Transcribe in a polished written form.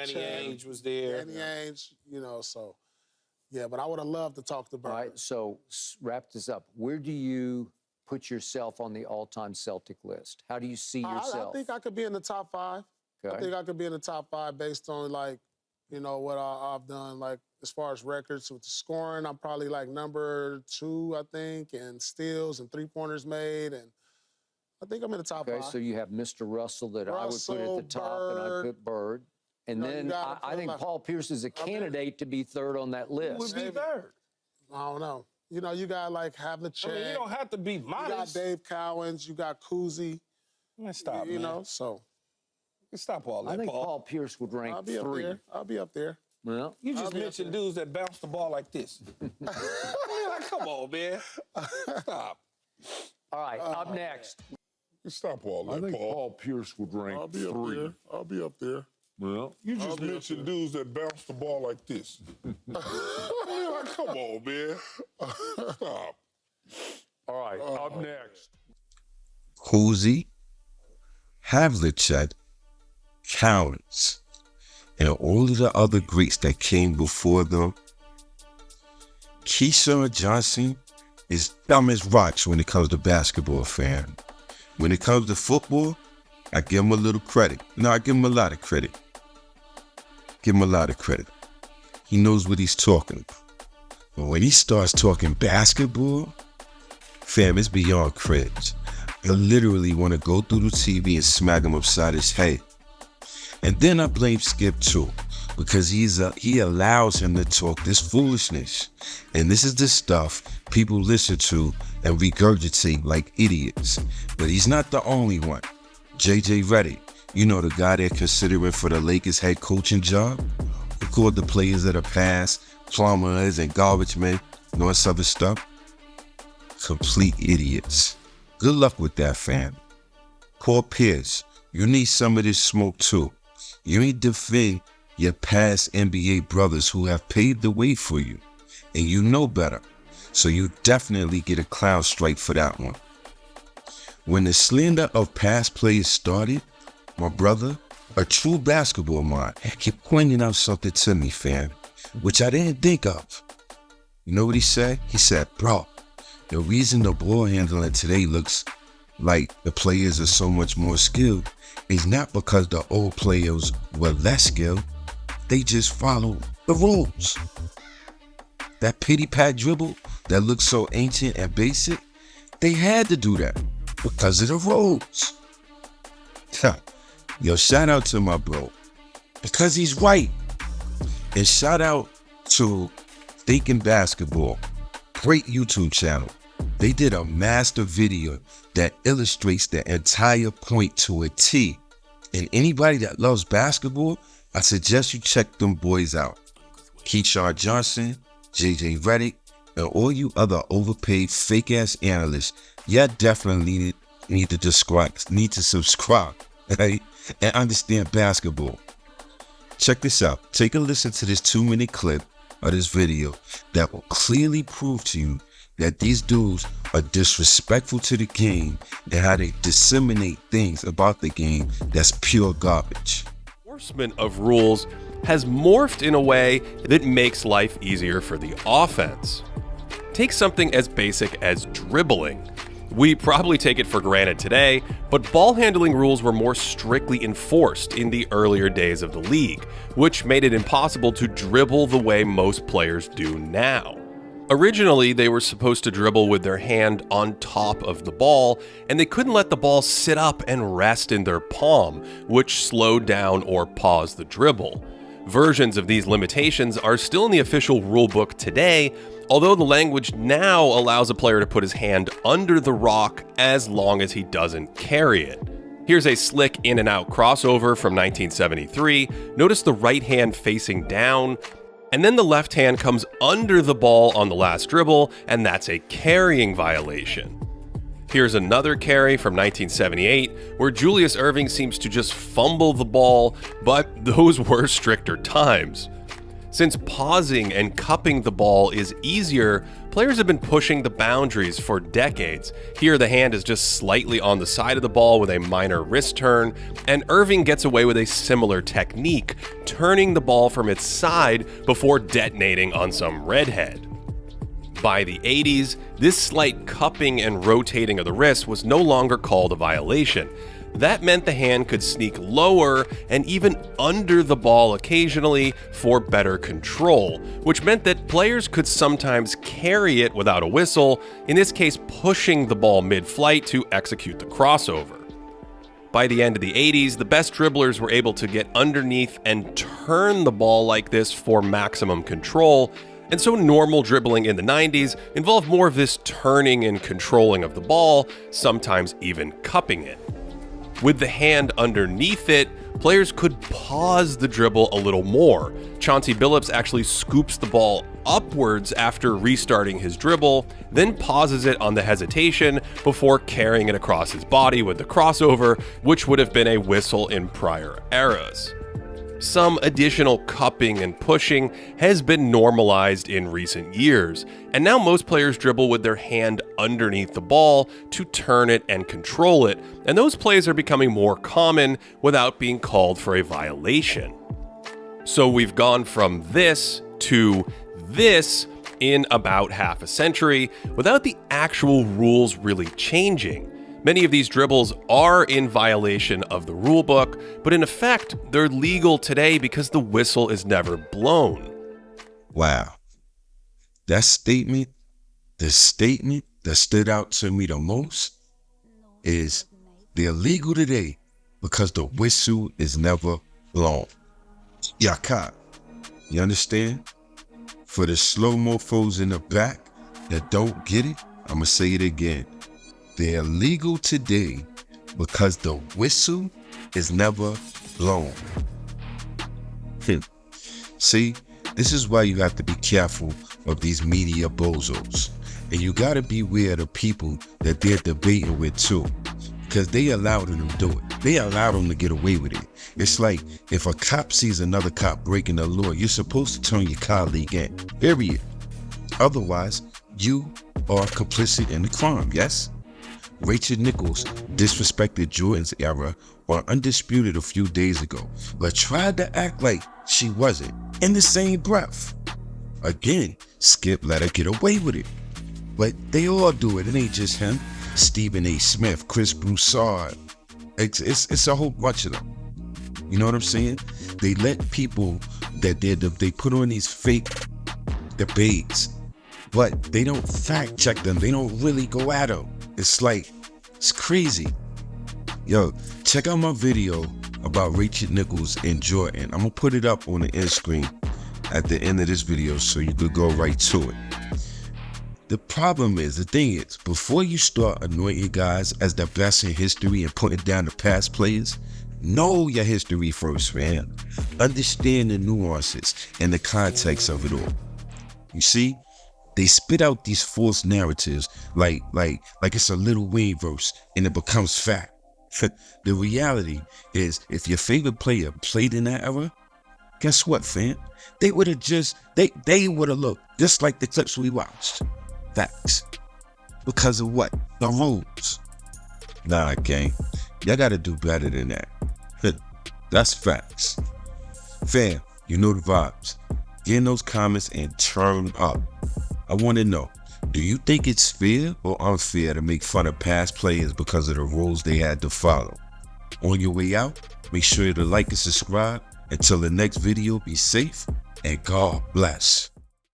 Danny Ainge was there. Danny Ainge, you know, so, yeah, but I would have loved to talk to Bird. All right, so wrap this up. Where do you put yourself on the all-time Celtic list? How do you see yourself? I think I could be in the top 5. Okay. I think I could be in the top 5 based on, like, you know, what I've done, like, as far as records with the scoring. I'm probably, like, number 2, I think, and steals and three-pointers made, and I think I'm in the top 5. Okay, so you have Mr. Russell that I would put at the top, and I put Bird. And then I think Paul Pierce is a candidate to be third on that list. Who would be third? I don't know. You know, you got, like, Havlicek. I mean, you don't have to be modest. You got Dave Cowens. You got Kuzi. Man, stop, you know, so. Stop all that, I think Paul Pierce would rank 3. I'll be up there. Well, you just mentioned dudes that bounce the ball like this. Like, come on, man. Stop. All right, up next. Stop all that, I think Paul Pierce would rank 3. I'll be up there. Well, You just mentioned dudes that bounce the ball like this. Like, come on, man. Stop. all right, up next. Kuzi, Havlicek, Cowens, and all of the other greats that came before them. Keyshawn Johnson is dumb as rocks when it comes to basketball, fam. When it comes to football, I give him a little credit. No, I give him a lot of credit. Give him a lot of credit. He knows what he's talking about. But when he starts talking basketball, fam, it's beyond cringe. I literally want to go through the TV and smack him upside his head. And then I blame Skip too, because he allows him to talk this foolishness. And this is the stuff people listen to and regurgitate like idiots. But he's not the only one. JJ Redick, you know, the guy they're considering for the Lakers head coaching job, who called the players that are past plumbers and garbage men and all this other stuff. Complete idiots. Good luck with that, fam. Paul Pierce, you need some of this smoke too. You ain't defend your past NBA brothers who have paved the way for you, and you know better. So you definitely get a clown strike for that one. When the slander of past players started, my brother, a true basketball mind, he pointed out something to me, fam, which I didn't think of. You know what he said? He said, bro, the reason the ball handling today looks like the players are so much more skilled is not because the old players were less skilled. They just follow the rules. That pity pat dribble that looks so ancient and basic, they had to do that because of the rules. Yo, shout out to my bro, because he's right. And shout out to Thinking Basketball, great YouTube channel. They did a master video that illustrates the entire point to a T. And anybody that loves basketball, I suggest you check them boys out. Keyshawn Johnson, JJ Redick, and all you other overpaid fake-ass analysts, y'all definitely need to subscribe, right? And understand basketball. Check this out. Take a listen to this 2-minute clip of this video that will clearly prove to you that these dudes are disrespectful to the game and how they disseminate things about the game that's pure garbage. Enforcement of rules has morphed in a way that makes life easier for the offense. Take something as basic as dribbling. We probably take it for granted today, but ball handling rules were more strictly enforced in the earlier days of the league, which made it impossible to dribble the way most players do now. Originally, they were supposed to dribble with their hand on top of the ball, and they couldn't let the ball sit up and rest in their palm, which slowed down or paused the dribble. Versions of these limitations are still in the official rulebook today, although the language now allows a player to put his hand under the rock as long as he doesn't carry it. Here's a slick in and out crossover from 1973. Notice the right hand facing down, and then the left hand comes under the ball on the last dribble, and that's a carrying violation. Here's another carry from 1978, where Julius Erving seems to just fumble the ball, but those were stricter times. Since pausing and cupping the ball is easier, players have been pushing the boundaries for decades. Here, the hand is just slightly on the side of the ball with a minor wrist turn, and Irving gets away with a similar technique, turning the ball from its side before detonating on some redhead. By the 80s, this slight cupping and rotating of the wrist was no longer called a violation. That meant the hand could sneak lower and even under the ball occasionally for better control, which meant that players could sometimes carry it without a whistle, in this case pushing the ball mid-flight to execute the crossover. By the end of the 80s, the best dribblers were able to get underneath and turn the ball like this for maximum control, and so normal dribbling in the 90s involved more of this turning and controlling of the ball, sometimes even cupping it. With the hand underneath it, players could pause the dribble a little more. Chauncey Billups actually scoops the ball upwards after restarting his dribble, then pauses it on the hesitation before carrying it across his body with the crossover, which would have been a whistle in prior eras. Some additional cupping and pushing has been normalized in recent years, and now most players dribble with their hand underneath the ball to turn it and control it, and those plays are becoming more common without being called for a violation. So we've gone from this to this in about half a century without the actual rules really changing. Many of these dribbles are in violation of the rulebook, but in effect, they're legal today because the whistle is never blown. Wow. That statement, the statement that stood out to me the most is they're legal today because the whistle is never blown. Yaka. You understand? For the slow mofos in the back that don't get it, I'm going to say it again. They're legal today because the whistle is never blown. See, this is why you have to be careful of these media bozos. And you got to beware of the people that they're debating with too, because they allowed them to do it. They allowed them to get away with it. It's like if a cop sees another cop breaking the law, you're supposed to turn your colleague in, period. Otherwise, you are complicit in the crime, yes? Rachel Nichols disrespected Jordan's era on Undisputed a few days ago, but tried to act like she wasn't in the same breath. Again, Skip let her get away with it. But they all do it. It ain't just him. Stephen A. Smith, Chris Broussard. It's a whole bunch of them. You know what I'm saying? They let people that they put on these fake debates, but they don't fact check them. They don't really go at them. It's crazy. Yo, check out my video about Rachel Nichols and Jordan. I'm gonna put it up on the end screen at the end of this video so you could go right to it. The thing is, before you start anointing guys as the best in history and putting down the past players, know your history first, man. Understand the nuances and the context of it all. You see? They spit out these false narratives like it's a Lil Wayne verse and it becomes fact. The reality is, if your favorite player played in that era, guess what, fam? They would have looked just like the clips we watched. Facts. Because of what? The rules. Nah, gang. Y'all gotta do better than that. That's facts. Fam, you know the vibes. Get in those comments and turn up. I want to know, do you think it's fair or unfair to make fun of past players because of the rules they had to follow? On your way out, make sure to like and subscribe. Until the next video, be safe and God bless.